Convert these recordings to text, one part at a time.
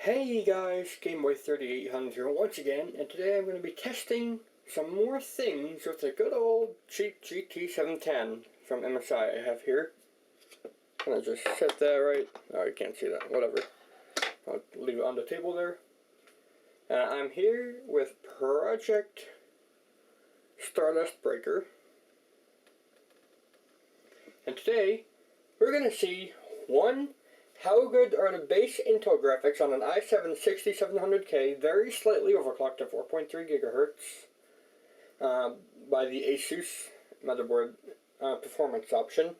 Hey guys, GameBoy3800 here once again, and today I'm going to be testing some more things with the good old cheap GT710 from MSI I have here. I'm going to just set that right. Oh, you can't see that. Whatever. I'll leave it on the table there. I'm here with Project Stardust Breaker. And today, we're going to see, one, how good are the base Intel graphics on an i7-6700K, very slightly overclocked to 4.3 gigahertz by the Asus motherboard performance option.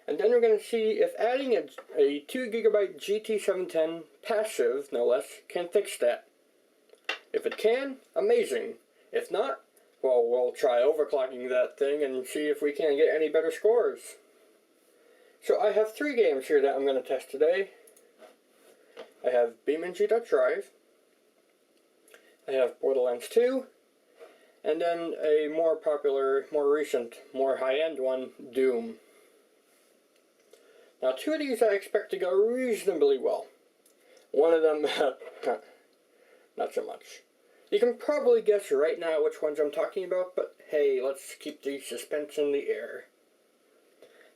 And then we're going to see if adding a 2 GB GT710 passive, no less, can fix that. If it can, amazing. If not, well, we'll try overclocking that thing and see if we can get any better scores. So I have 3 games here that I'm going to test today. I have BeamNG.Drive, I have Borderlands 2, and then a more popular, more recent, more high-end one, Doom. Now 2 of these I expect to go reasonably well. One of them, not so much. You can probably guess right now which ones I'm talking about, but hey, let's keep the suspense in the air.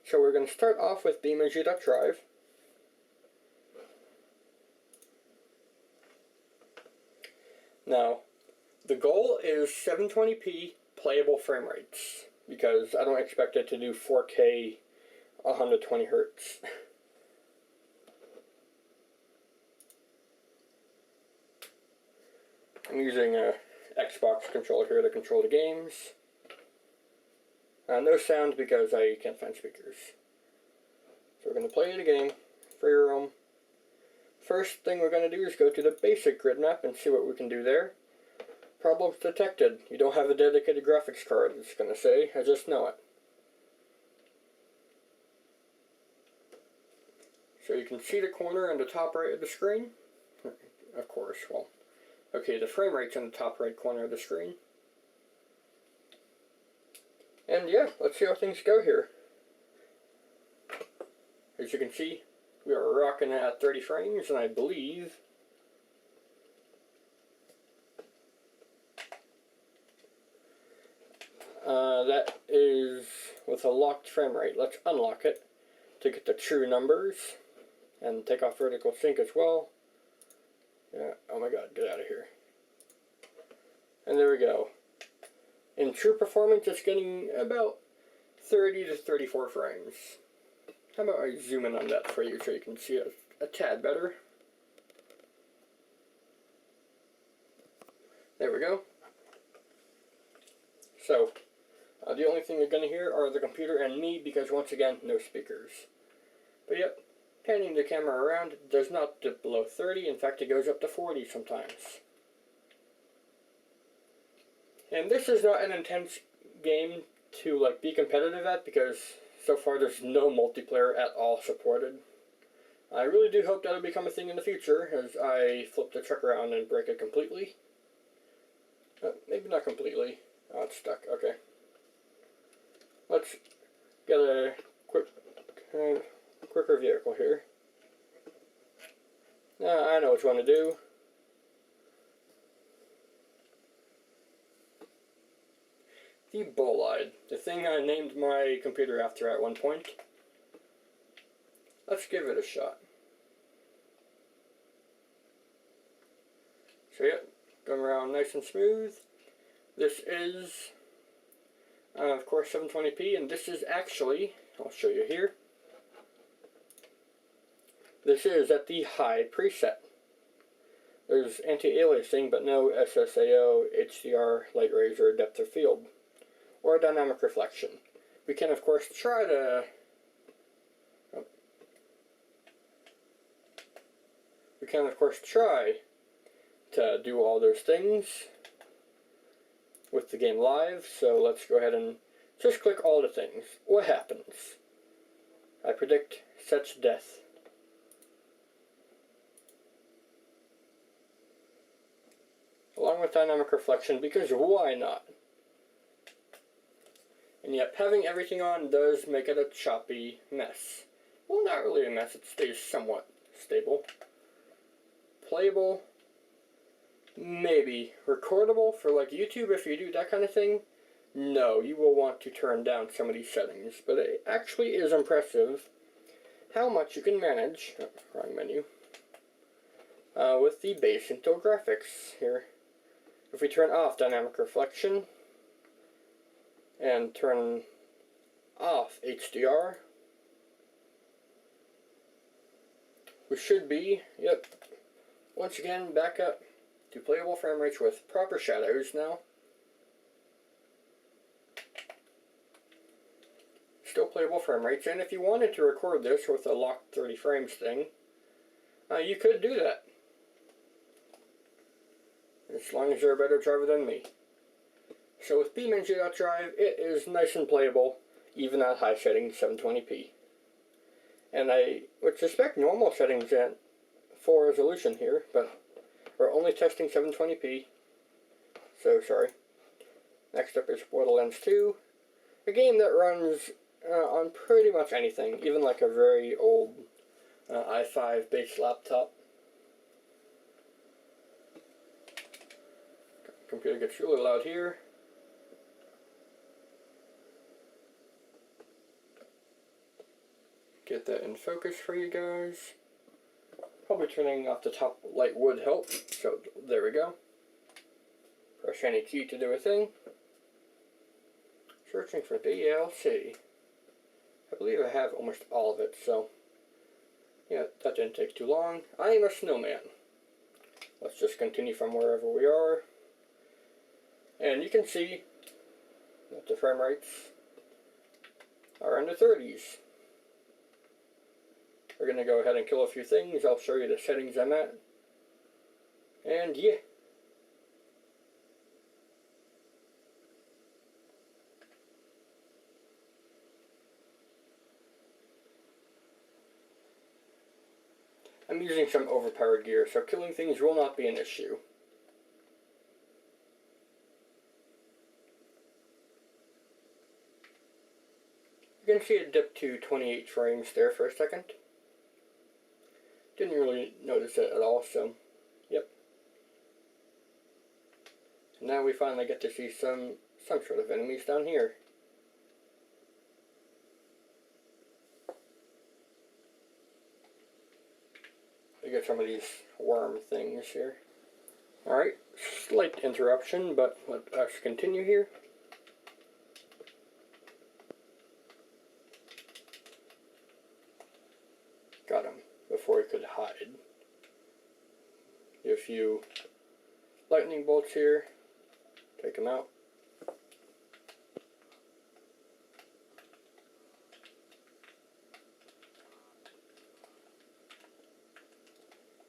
So we're going to start off with BeamNG.Drive. Now, the goal is 720p playable frame rates, because I don't expect it to do 4K 120 Hertz. I'm using a Xbox controller here to control the games. No sound because I can't find speakers. So we're going to play the game for your own. First thing we're going to do is go to the basic grid map and see what we can do there. Problems detected. You don't have a dedicated graphics card, it's going to say. I just know it. So you can see the corner on the top right of the screen. Of course, well, okay, the frame rate's in the top right corner of the screen. And yeah, let's see how things go here. As you can see, we are rocking at 30 frames, and I believe that is with a locked frame rate. Let's unlock it to get the true numbers, and take off vertical sync as well. Yeah, oh my god, get out of here. And there we go. In true performance, it's getting about 30 to 34 frames. How about I zoom in on that for you so you can see it a tad better. There we go. So, the only thing you're going to hear are the computer and me, because once again, no speakers. But yep, panning the camera around, it does not dip below 30. In fact, it goes up to 40 sometimes. And this is not an intense game to be competitive at, because so far there's no multiplayer at all supported. I really do hope that'll become a thing in the future as I flip the truck around and break it completely. Maybe not completely. Oh, it's stuck. Okay. Let's get a quicker vehicle here. I know what you want to do. The Bolide, the thing I named my computer after at one point. Let's give it a shot. So yeah, going around nice and smooth. This is, of course, 720p, and this is actually, I'll show you here. This is at the high preset. There's anti-aliasing, but no SSAO, HDR, light rays, or depth of field, or dynamic reflection. We can, of course, try to do all those things with the game live. So let's go ahead and just click all the things. What happens? I predict such death. Along with dynamic reflection, because why not? And yet, having everything on does make it a choppy mess. Well, not really a mess, it stays somewhat stable. playable, maybe. Recordable for like YouTube if you do that kind of thing, no, you will want to turn down some of these settings. But it actually is impressive how much you can manage, wrong menu, with the base Intel graphics here. If we turn off dynamic reflection and turn off HDR, we should be, once again back up to playable frame rates with proper shadows now. Still playable frame rates, and if you wanted to record this with a locked 30 frames thing, you could do that. As long as you're a better driver than me. So with BeamNG.Drive, it is nice and playable, even at high settings 720p. And I would suspect normal settings at full resolution here, but we're only testing 720p. So sorry. Next up is Borderlands 2, a game that runs on pretty much anything, even like a very old i5 base laptop. Computer gets really loud here. Get that in focus for you guys. Probably turning off the top light would help, so there we go. Press any key to do a thing. Searching for DLC. I believe I have almost all of it, so yeah, that didn't take too long. I am a snowman. Let's just continue from wherever we are. And you can see that the frame rates are in the 30s. We're going to go ahead and kill a few things. I'll show you the settings I'm at. And yeah. I'm using some overpowered gear, so killing things will not be an issue. You can see it dip to 28 frames there for a second. Didn't really notice it at all, so yep. And now we finally get to see some sort of enemies down here. We get some of these worm things here. Alright, slight interruption, but let us continue here. Got him before he could hide. A few lightning bolts here. Take him out.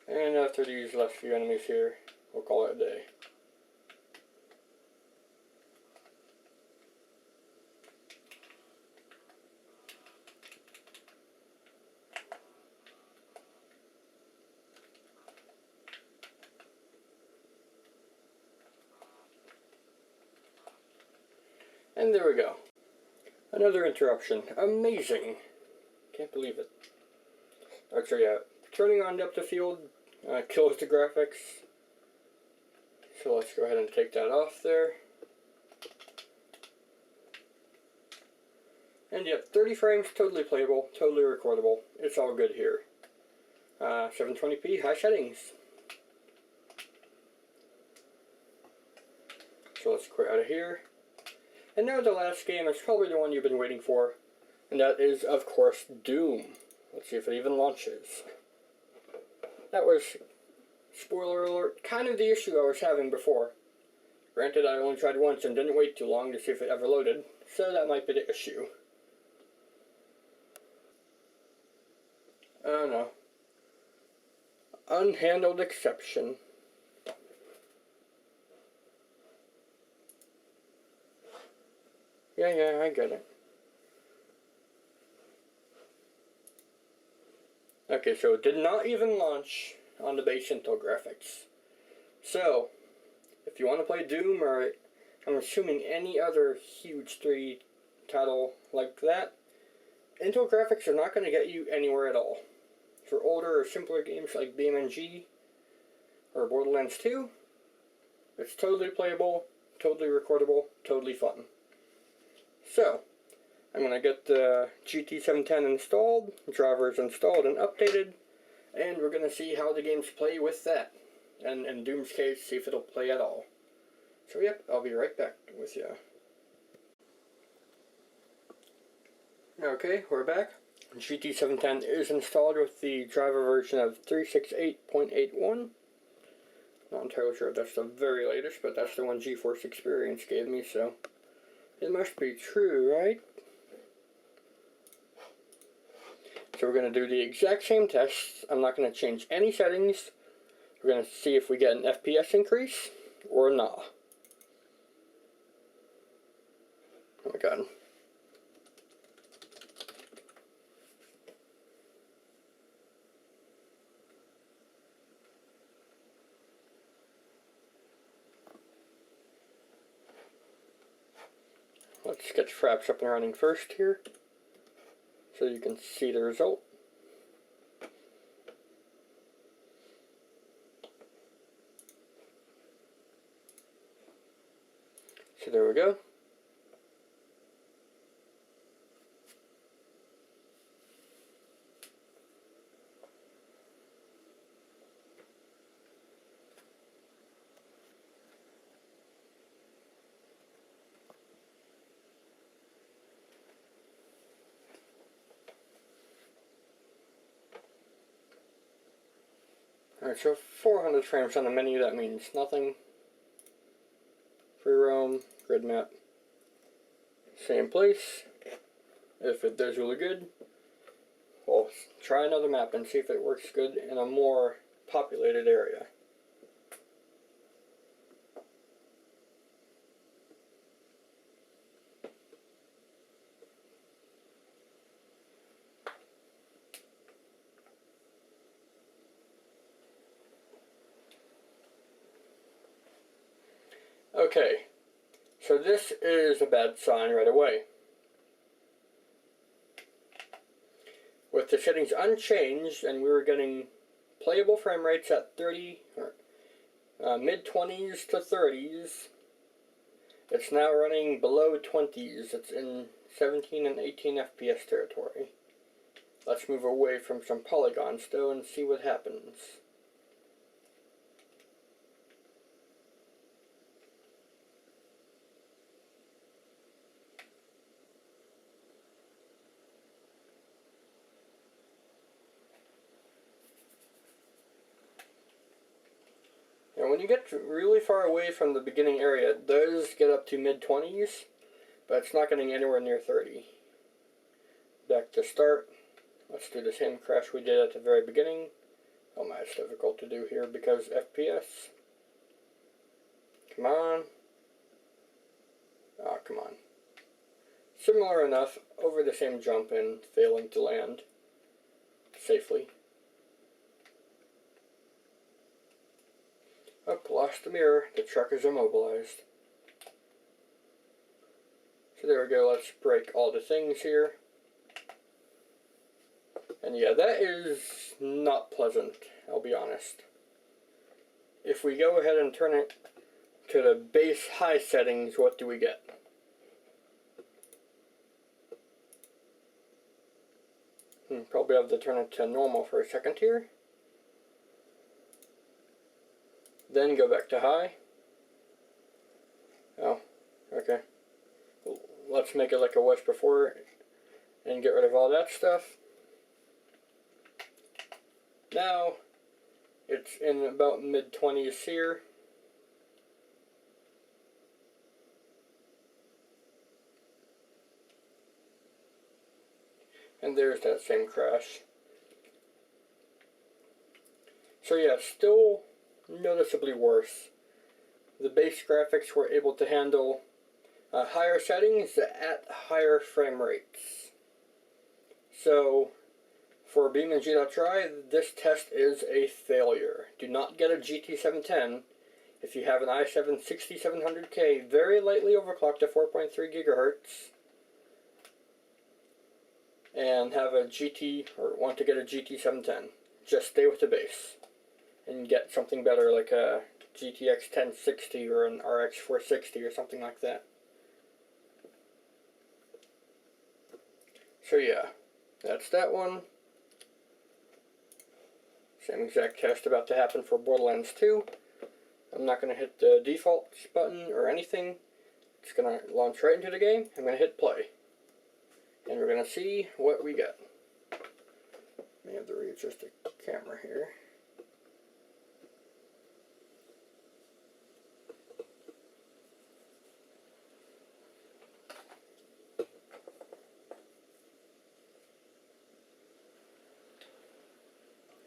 And after these last few enemies here, we'll call it a day. And there we go. Another interruption. Amazing. Can't believe it. Actually, yeah, turning on depth of field kills the graphics. So let's go ahead and take that off there. And yep, 30 frames, totally playable, totally recordable. It's all good here. 720p, high settings. So let's quit out of here. And now the last game is probably the one you've been waiting for. And that is, of course, Doom. Let's see if it even launches. That was, spoiler alert, kind of the issue I was having before. Granted, I only tried once and didn't wait too long to see if it ever loaded, so that might be the issue. Oh no. Unhandled exception. Yeah, I get it. Okay, so it did not even launch on the base Intel graphics. So, if you want to play Doom, or I'm assuming any other huge 3 title like that, Intel graphics are not going to get you anywhere at all. For older or simpler games like BeamNG, or Borderlands 2. It's totally playable, totally recordable, totally fun. So, I'm going to get the GT710 installed, drivers installed and updated, and we're going to see how the games play with that. And in Doom's case, see if it'll play at all. So yep, I'll be right back with you. Okay, we're back. GT710 is installed with the driver version of 368.81. Not entirely sure if that's the very latest, but that's the one GeForce Experience gave me, so it must be true, right? So we're going to do the exact same tests. I'm not going to change any settings. We're going to see if we get an FPS increase or not. Oh my god. Let's get Fraps up and running first here, so you can see the result. So there we go. Alright, so 400 frames on the menu, that means nothing. Free roam, grid map, same place. If it does really good, we'll try another map and see if it works good in a more populated area. Okay, so this is a bad sign right away. With the settings unchanged, and we were getting playable frame rates at 30, or mid-20s to 30s, it's now running below 20s. It's in 17 and 18 FPS territory. Let's move away from some polygons though and see what happens. And when you get really far away from the beginning area, it does get up to mid-20s, but it's not getting anywhere near 30. Back to start. Let's do the same crash we did at the very beginning. Oh my, it's difficult to do here because FPS. Come on. Ah, come on. Similar enough, over the same jump and failing to land safely. Up, lost the mirror. The truck is immobilized. So there we go. Let's break all the things here. And yeah, that is not pleasant, I'll be honest. If we go ahead and turn it to the base high settings, what do we get? Probably have to turn it to normal for a second here. Then go back to high. Oh, okay. Let's make it like it was before and get rid of all that stuff. Now, it's in about mid-20s here. And there's that same crash. So yeah, still noticeably worse. The base graphics were able to handle higher settings at higher frame rates. So, for BeamNG.try, this test is a failure. Do not get a GT710 if you have an i7 6700K very lightly overclocked to 4.3 gigahertz and have a GT, or want to get a GT710. Just stay with the base and and get something better like a GTX 1060 or an RX 460 or something like that. So yeah, that's that one. Same exact test about to happen for Borderlands 2. I'm not going to hit the default button or anything. It's going to launch right into the game. I'm going to hit play. And we're going to see what we get. May have to readjust the camera here.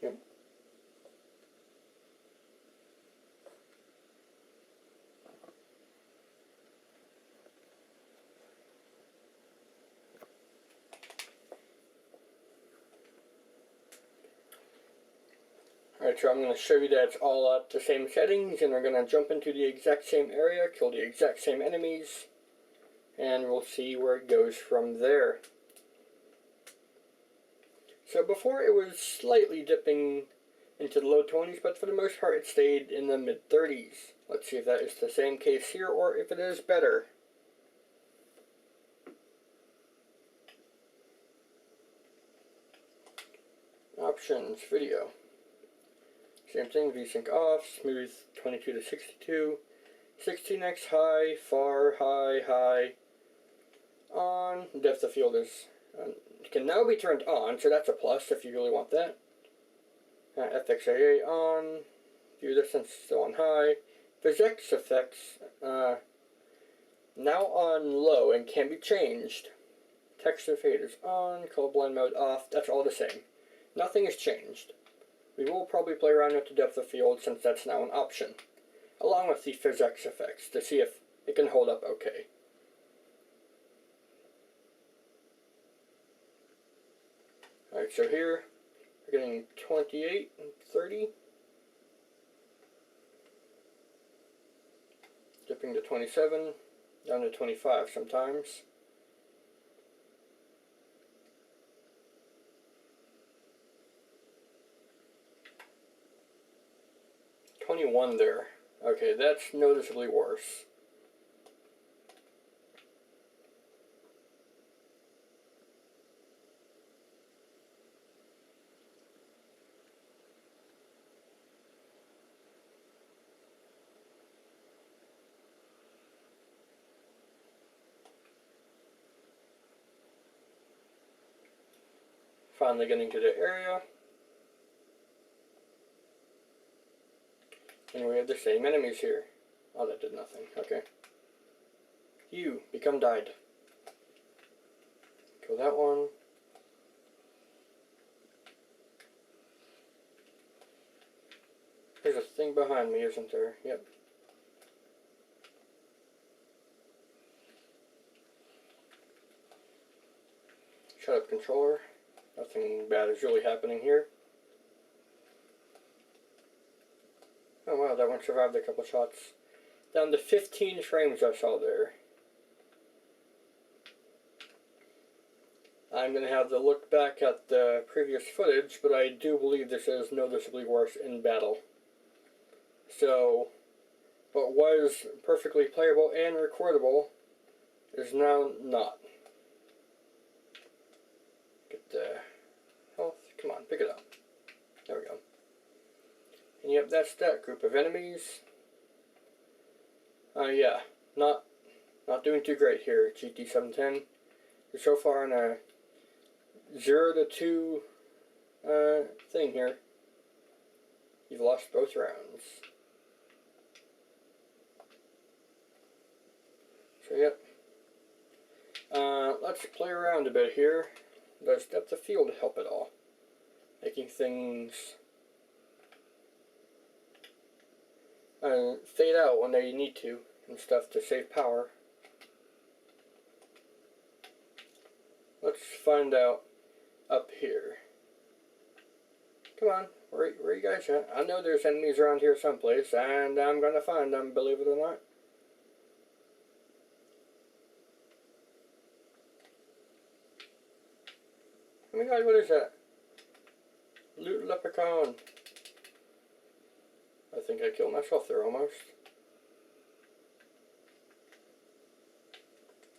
Yep. Alright, so I'm going to show you that it's all at the same settings, and we're going to jump into the exact same area, kill the exact same enemies, and we'll see where it goes from there. So before it was slightly dipping into the low 20s, but for the most part it stayed in the mid 30s. Let's see if that is the same case here, or if it is better. Options, video. Same thing, VSync off, smooth 22 to 62, 16x high, far, high, on. Depth of field is can now be turned on, so that's a plus if you really want that. FXAA on, view distance still on high. Physics effects now on low and can be changed. Texture fade is on, colorblind mode off, that's all the same. Nothing has changed. We will probably play around with the depth of field since that's now an option, along with the physics effects to see if it can hold up okay. Alright, so here we're getting 28 and 30. Dipping to 27, down to 25 sometimes. $21 there. Okay, that's noticeably worse. Finally getting to the area. And we have the same enemies here. Oh, that did nothing. Okay. You become died. Kill that one. There's a thing behind me, isn't there? Yep. Shut up, controller. Nothing bad is really happening here. Oh wow, that one survived a couple shots. Down to 15 frames I saw there. I'm going to have to look back at the previous footage, but I do believe this is noticeably worse in battle. So, what was perfectly playable and recordable is now not. Get the health. Come on, pick it up. There we go. And yep, that's that group of enemies. Yeah, not doing too great here, GT710. You're so far in a 0 to 2 thing here. You've lost both rounds. So yep. Let's play around a bit here. Does depth of field help at all? Making things fade out when they need to and stuff to save power. Let's find out up here. Come on, where you guys at? I know there's enemies around here someplace, and I'm gonna find them, believe it or not. Oh my god, what is that? Loot leprechaun. I think I killed myself there almost.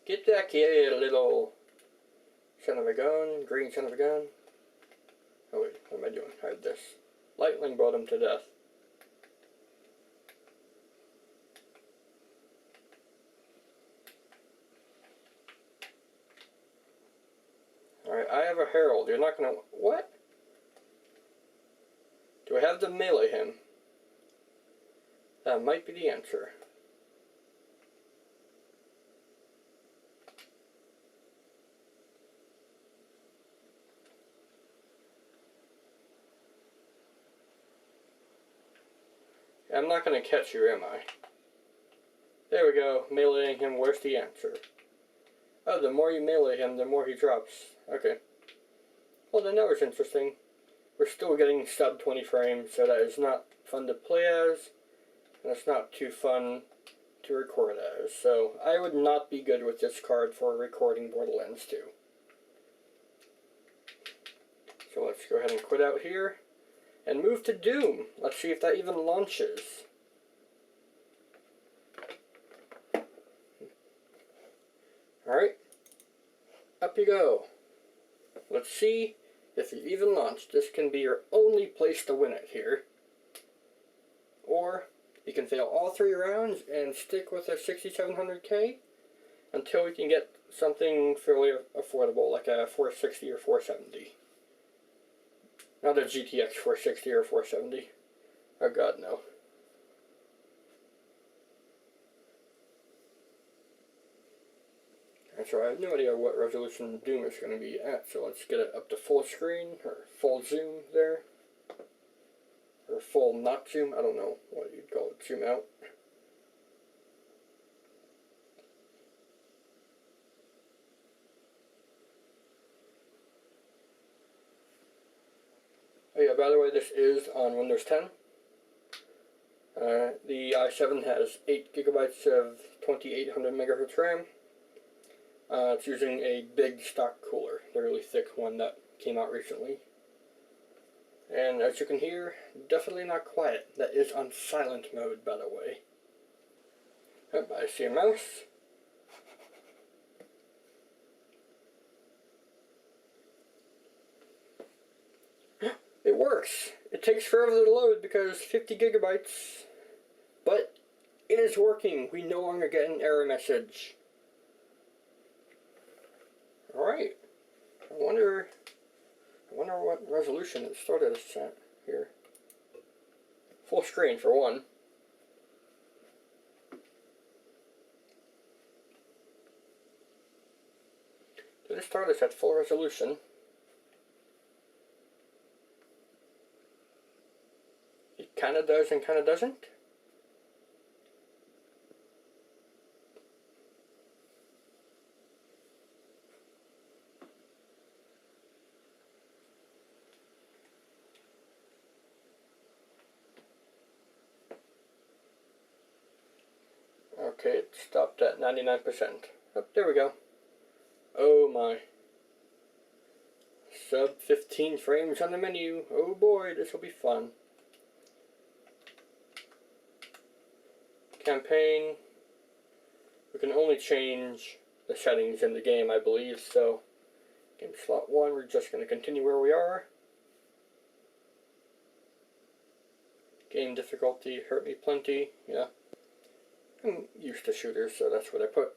Get back here, little son of a gun, green son of a gun. Oh wait, what am I doing? Hide this. Lightning brought him to death. Alright, I have a herald. You're not gonna... What? Do I have to melee him? That might be the answer. I'm not going to catch you, am I? There we go. Meleeing him, where's the answer? Oh, the more you melee him, the more he drops. Okay. Well, then that was interesting. We're still getting sub 20 frames, so that is not fun to play as, and it's not too fun to record as. So, I would not be good with this card for recording Borderlands 2. So let's go ahead and quit out here. And move to Doom. Let's see if that even launches. Alright. Up you go. Let's see if you even launch. This can be your only place to win it here. Or you can fail all 3 rounds and stick with a 6700K until we can get something fairly affordable, like a 460 or 470. Not a GTX 460 or 470. Oh god, no. And so I have no idea what resolution Doom is going to be at, so let's get it up to full screen, or full zoom there. Or full not zoom, I don't know what you'd call it, zoom out. Oh yeah, by the way, this is on Windows 10. The i7 has 8 gigabytes of 2800 megahertz RAM. It's using a big stock cooler, the really thick one that came out recently. And as you can hear, definitely not quiet. That is on silent mode, by the way. Yep, I see a mouse. It works. It takes forever to load because 50 gigabytes. But it is working. We no longer get an error message. Alright. I wonder what resolution it started us at here. Full screen for one. Did it start us at full resolution? It kinda does and kinda doesn't. Okay, it stopped at 99%. Oh, there we go. Oh my. Sub 15 frames on the menu. Oh boy, this will be fun. Campaign. We can only change the settings in the game, I believe, so game slot 1, we're just going to continue where we are. Game difficulty hurt me plenty, yeah. I'm used to shooters, so that's what I put.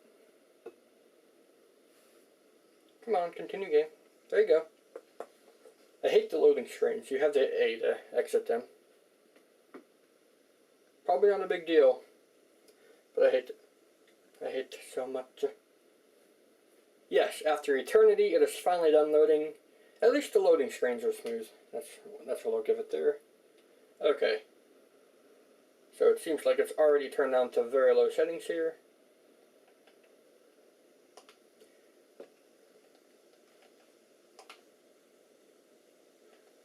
Come on, continue game. There you go. I hate the loading screens. You have the A to exit them. Probably not a big deal, but I hate it. I hate it so much. Yes, after eternity, it is finally done loading. At least the loading screens are smooth. That's what I'll give it there. Okay. So it seems like it's already turned down to very low settings here.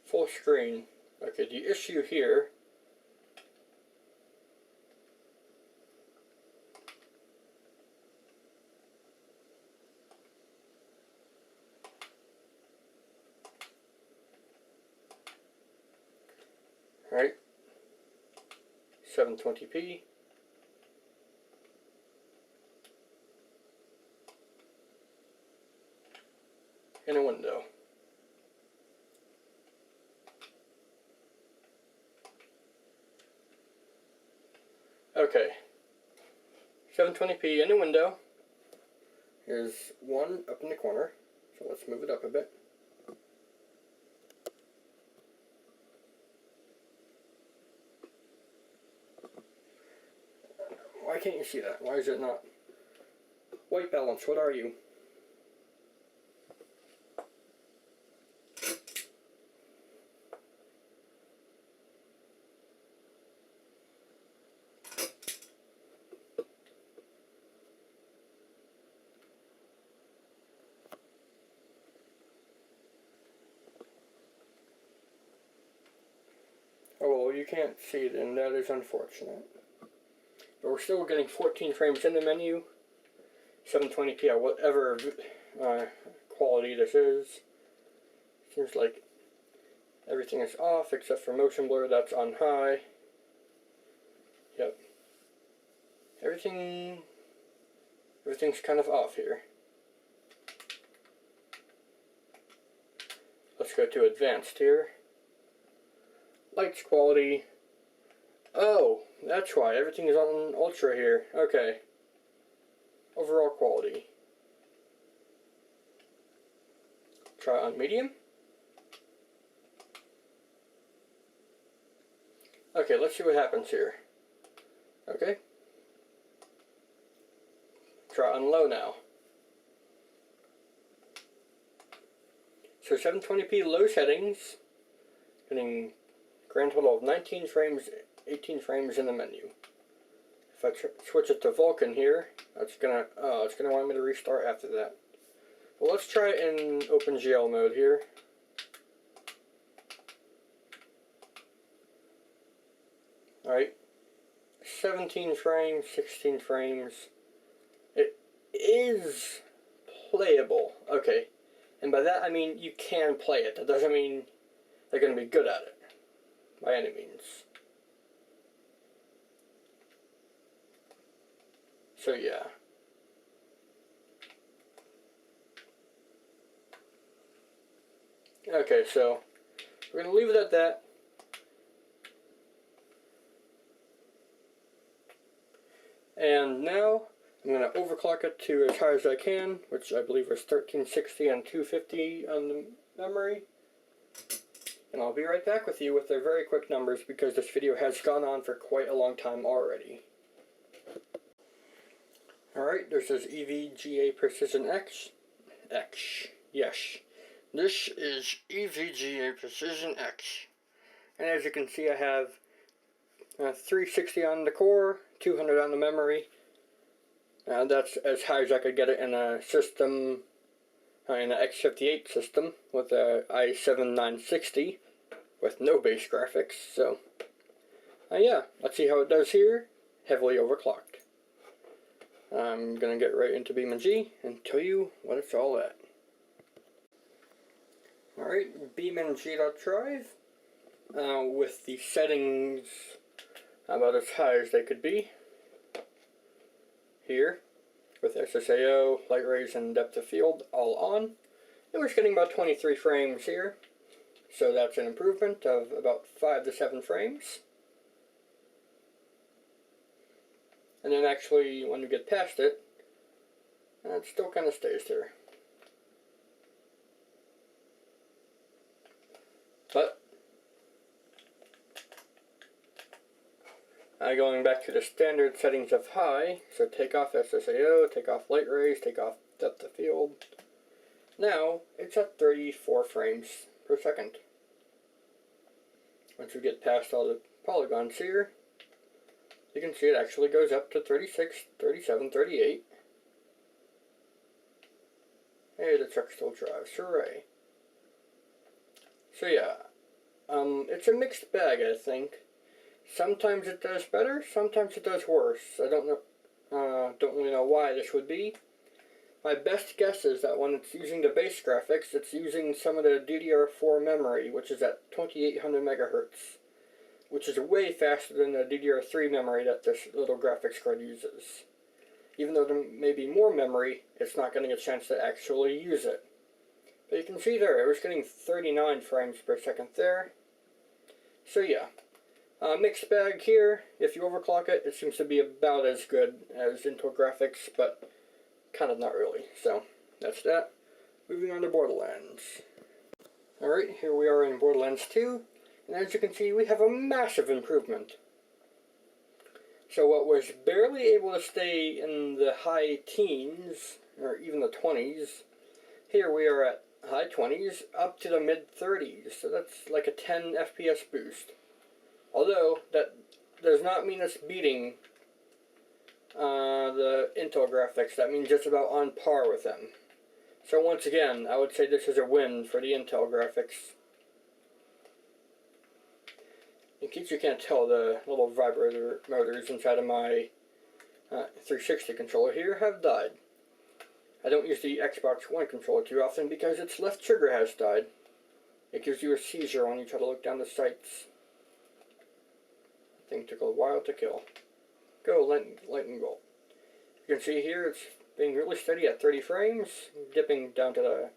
Full screen. Okay, the issue here right? 720p. In a window. Okay. 720p in a window. Here's one up in the corner. So let's move it up a bit. Why can't you see that? Why is it not? White balance, what are you? Oh well, you can't see it, and that is unfortunate. But we're still getting 14 frames in the menu. 720p at whatever quality this is. Seems like everything is off except for motion blur, that's on high. Yep. Everything's kind of off here. Let's go to advanced here. Lights quality. Oh, that's why everything is on ultra here. Okay. Overall quality. Try on medium. Okay, let's see what happens here. Okay. Try on low now. So 720p low settings, getting grand total of 19 frames, 18 frames in the menu. If I switch it to Vulkan here, it's gonna want me to restart after that. Well, let's try it in OpenGL mode here. Alright, 17 frames, 16 frames. It is playable. Okay, and by that I mean you can play it. That doesn't mean they're going to be good at it, by any means. So yeah. Okay, so we're going to leave it at that. And now I'm going to overclock it to as high as I can, which I believe is 1360 and 250 on the memory. And I'll be right back with you with the very quick numbers because this video has gone on for quite a long time already. Alright, this is EVGA Precision X. Yes. This is EVGA Precision X. And as you can see, I have 360 on the core, 200 on the memory. That's as high as I could get it in a system, in an X58 system with a i7-960 with no base graphics. So, yeah, let's see how it does here, heavily overclocked. I'm going to get right into BeamNG and tell you what it's all at. Alright, BeamNG.drive with the settings about as high as they could be. Here, with SSAO, light rays, and depth of field all on. And we're getting about 23 frames here. So that's an improvement of about 5 to 7 frames. And then actually, when you get past it, it still kind of stays there. But going back to the standard settings of high, so take off SSAO, take off light rays, take off depth of field. Now, it's at 34 frames per second. Once you get past all the polygons here, you can see it actually goes up to 36, 37, 38. Hey, the truck still drives, hooray. So yeah, it's a mixed bag, I think. Sometimes it does better, sometimes it does worse. I don't really know why this would be. My best guess is that when it's using the base graphics, it's using some of the DDR4 memory, which is at 2800 megahertz. which is way faster than the DDR3 memory that this little graphics card uses. Even though there may be more memory, it's not getting a chance to actually use it. But you can see there, it was getting 39 frames per second there. So yeah, mixed bag here. If you overclock it, it seems to be about as good as Intel graphics, but kind of not really. So that's that. Moving on to Borderlands. Alright, here we are in Borderlands 2, and as you can see, we have a massive improvement. So what was barely able to stay in the high teens, or even the 20s, here we are at high 20s up to the mid 30s, so that's like a 10 FPS boost. Although, that does not mean it's beating the Intel graphics, that means just about on par with them. So once again, I would say this is a win for the Intel graphics. In case you can't tell, the little vibrator motors inside of my 360 controller here have died. I don't use the Xbox One controller too often because its left trigger has died. It gives you a seizure when you try to look down the sights. The thing took a while to kill. Go, lightning bolt. You can see here it's being really steady at 30 frames, dipping down to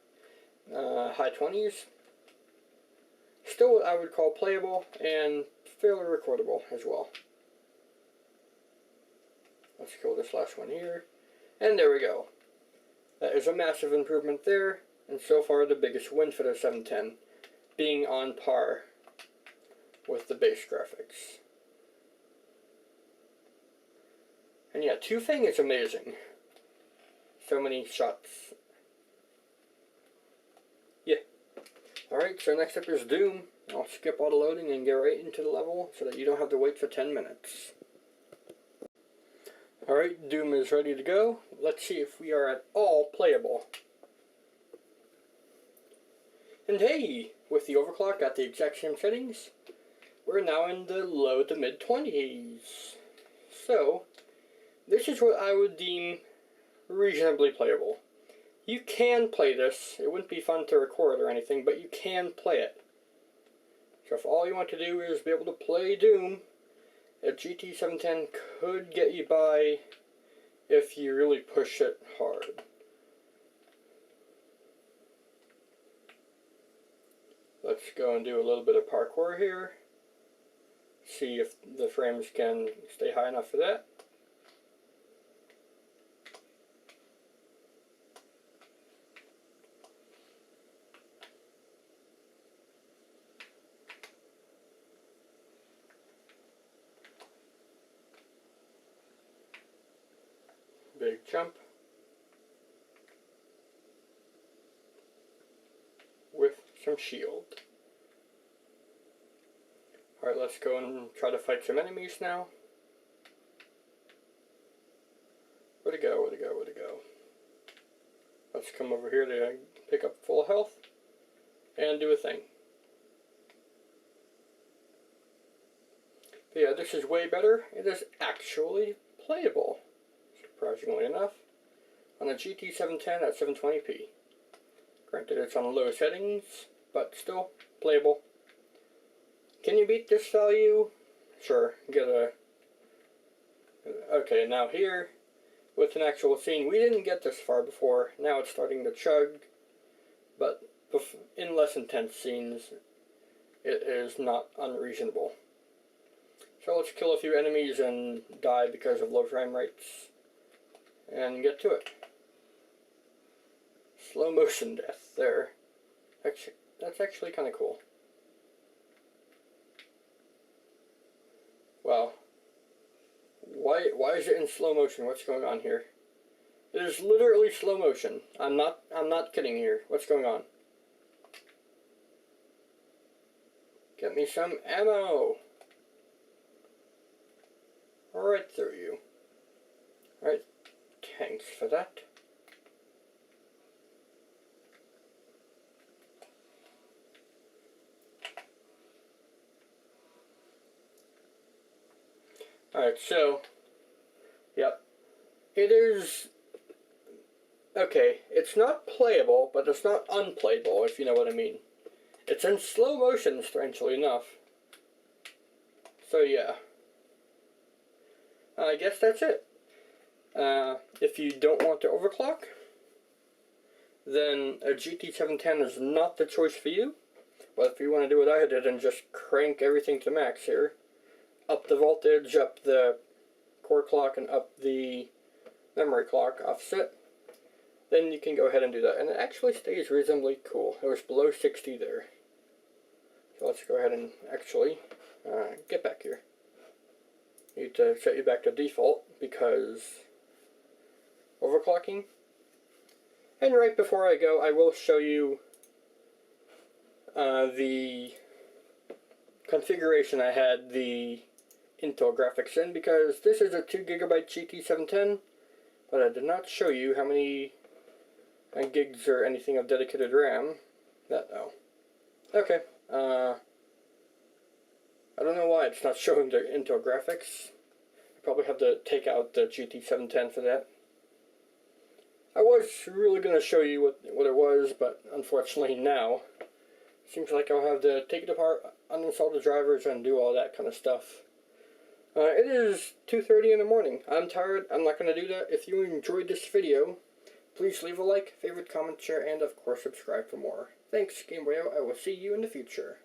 the high 20s. Still what I would call playable and fairly recordable as well. Let's kill this last one here. And there we go. That is a massive improvement there, and so far the biggest win for the 710, being on par with the base graphics. And yeah, Two-Fang is amazing. So many shots. Yeah. Alright, so next up is Doom. I'll skip all the loading and get right into the level so that you don't have to wait for 10 minutes. Alright, Doom is ready to go. Let's see if we are at all playable. And hey, with the overclock at the exact same settings, we're now in the low to mid 20s. So, this is what I would deem reasonably playable. You can play this. It wouldn't be fun to record or anything, but you can play it. So if all you want to do is be able to play Doom, a GT 710 could get you by if you really push it hard. Let's go and do a little bit of parkour here. See if the frames can stay high enough for that. Big jump with some shield. Alright, let's go and try to fight some enemies now. Where'd it go? Where'd it go? Where'd it go? Let's come over here to pick up full health and do a thing. But yeah, this is way better. It is actually playable. Surprisingly enough, on a GT 710 at 720p. Granted, it's on low settings, but still playable. Can you beat this value? Sure, get a... Okay, now here, with an actual scene, we didn't get this far before. Now it's starting to chug, but in less intense scenes, it is not unreasonable. So let's kill a few enemies and die because of low frame rates. And get to it. Slow motion death there. Actually, that's actually kind of cool. Wow. Why is it in slow motion? What's going on here? It is literally slow motion. I'm not kidding here. What's going on? Get me some ammo. Right through you. Alright. Thanks for that. Alright, so, yep. It is, okay, it's not playable, but it's not unplayable, if you know what I mean. It's in slow motion, strangely enough. So yeah, I guess that's it. If you don't want to overclock, then a GT710 is not the choice for you. But if you want to do what I did and just crank everything to max here, up the voltage, up the core clock, and up the memory clock offset, then you can go ahead and do that. And it actually stays reasonably cool. It was below 60 there. So let's go ahead and actually get back here. Need to set you back to default because overclocking. And right before I go, I will show you the configuration I had the Intel graphics in, because this is a 2GB GT710, but I did not show you how many gigs or anything of dedicated RAM. Okay. I don't know why it's not showing the Intel graphics. I probably have to take out the GT710 for that. I was really going to show you what it was, but unfortunately now, it seems like I'll have to take it apart, uninstall the drivers, and do all that kind of stuff. It is 2:30 in the morning. I'm tired. I'm not going to do that. If you enjoyed this video, please leave a like, favorite, comment, share, and of course subscribe for more. Thanks, Game Boy. I will see you in the future.